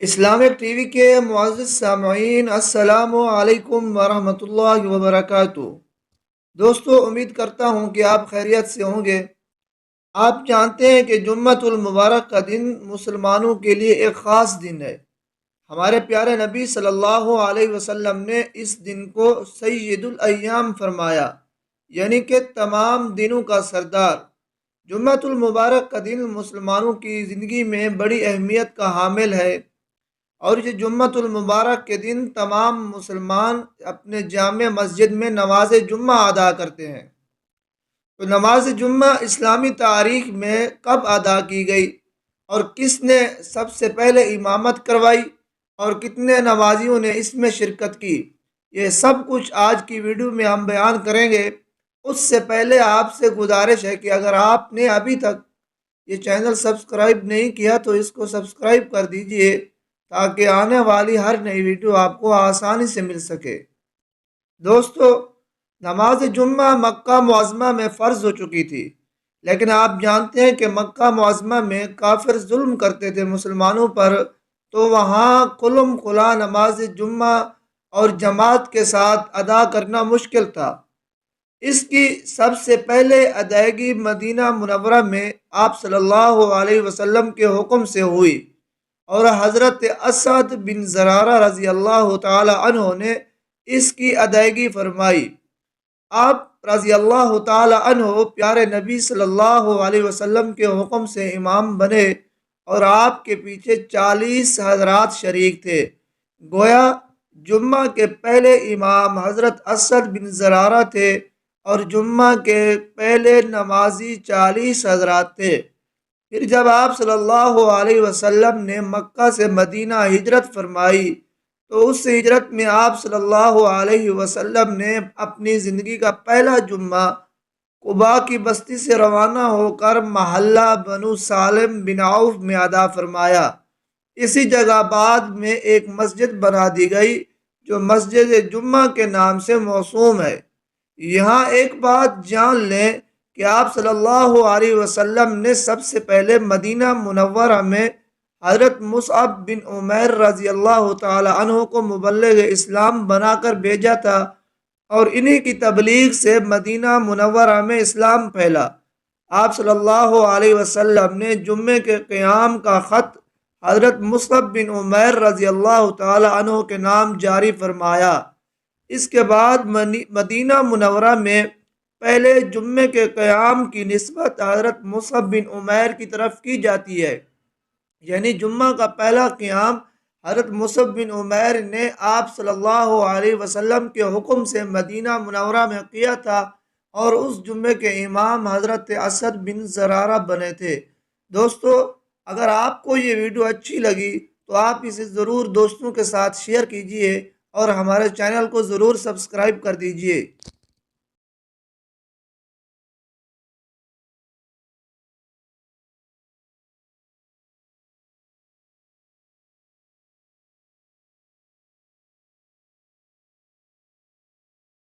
Islamic T V کے معزز سامعین، السلام علیکم ورحمۃ اللہ وبرکاتہ۔ دوستو، امید کرتا ہوں کہ آپ خیریت سے ہوں گے۔ آپ جانتے ہیں کہ جمعۃ المبارک کا دن مسلمانوں کے لیے ایک خاص دن ہے۔ ہمارے پیارے نبی صلی اللہ علیہ وسلم نے اس دن کو سید الایام فرمایا، یعنی کہ تمام دنوں کا سردار۔ جمعۃ المبارک کا دن مسلمانوں کی زندگی میں بڑی اہمیت کا حامل ہے، اور یہ جمعۃ المبارک کے دن تمام مسلمان اپنے جامع مسجد میں نماز جمعہ ادا کرتے ہیں۔ تو نماز جمعہ اسلامی تاریخ میں کب ادا کی گئی، اور کس نے سب سے پہلے امامت کروائی، اور کتنے نمازیوں نے اس میں شرکت کی، یہ سب کچھ آج کی ویڈیو میں ہم بیان کریں گے۔ اس سے پہلے آپ سے گزارش ہے کہ اگر آپ نے ابھی تک یہ چینل سبسکرائب نہیں کیا تو اس کو سبسکرائب کر دیجئے، تاکہ آنے والی ہر نئی ویڈیو آپ کو آسانی سے مل سکے۔ دوستو، نماز جمعہ مکہ معظمہ میں فرض ہو چکی تھی، لیکن آپ جانتے ہیں کہ مکہ معظمہ میں کافر ظلم کرتے تھے مسلمانوں پر، تو وہاں کھلم کھلا نماز جمعہ اور جماعت کے ساتھ ادا کرنا مشکل تھا۔ اس کی سب سے پہلے ادائیگی مدینہ منورہ میں آپ صلی اللہ علیہ وسلم کے حکم سے ہوئی، اور حضرت اسعد بن زرارہ رضی اللہ تعالی عنہ نے اس کی ادائیگی فرمائی۔ آپ رضی اللہ تعالی عنہ پیارے نبی صلی اللہ علیہ وسلم کے حکم سے امام بنے، اور آپ کے پیچھے 40 حضرات شریک تھے۔ گویا جمعہ کے پہلے امام حضرت اسعد بن زرارہ تھے، اور جمعہ کے پہلے نمازی 40 حضرات تھے۔ پھر جب آپ صلی اللہ علیہ وسلم نے مکہ سے مدینہ ہجرت فرمائی، تو اس ہجرت میں آپ صلی اللہ علیہ وسلم نے اپنی زندگی کا پہلا جمعہ قباء کی بستی سے روانہ ہو کر محلہ بنو سالم بن عوف میں ادا فرمایا۔ اسی جگہ بعد میں ایک مسجد بنا دی گئی جو مسجد جمعہ کے نام سے موسوم ہے۔ یہاں ایک بات جان لیں کہ آپ صلی اللہ علیہ وسلم نے سب سے پہلے مدینہ منورہ میں حضرت مصعب بن عمیر رضی اللہ تعالی عنہ کو مبلغ اسلام بنا کر بھیجا تھا، اور انہی کی تبلیغ سے مدینہ منورہ میں اسلام پھیلا۔ آپ صلی اللہ علیہ وسلم نے جمعے کے قیام کا خط حضرت مصعب بن عمیر رضی اللہ تعالی عنہ کے نام جاری فرمایا۔ اس کے بعد مدینہ منورہ میں پہلے جمعے کے قیام کی نسبت حضرت مصعب بن عمیر کی طرف کی جاتی ہے، یعنی جمعہ کا پہلا قیام حضرت مصعب بن عمیر نے آپ صلی اللہ علیہ وسلم کے حکم سے مدینہ منورہ میں کیا تھا، اور اس جمعے کے امام حضرت اسعد بن زرارہ بنے تھے۔ دوستو، اگر آپ کو یہ ویڈیو اچھی لگی تو آپ اسے ضرور دوستوں کے ساتھ شیئر کیجئے، اور ہمارے چینل کو ضرور سبسکرائب کر دیجئے۔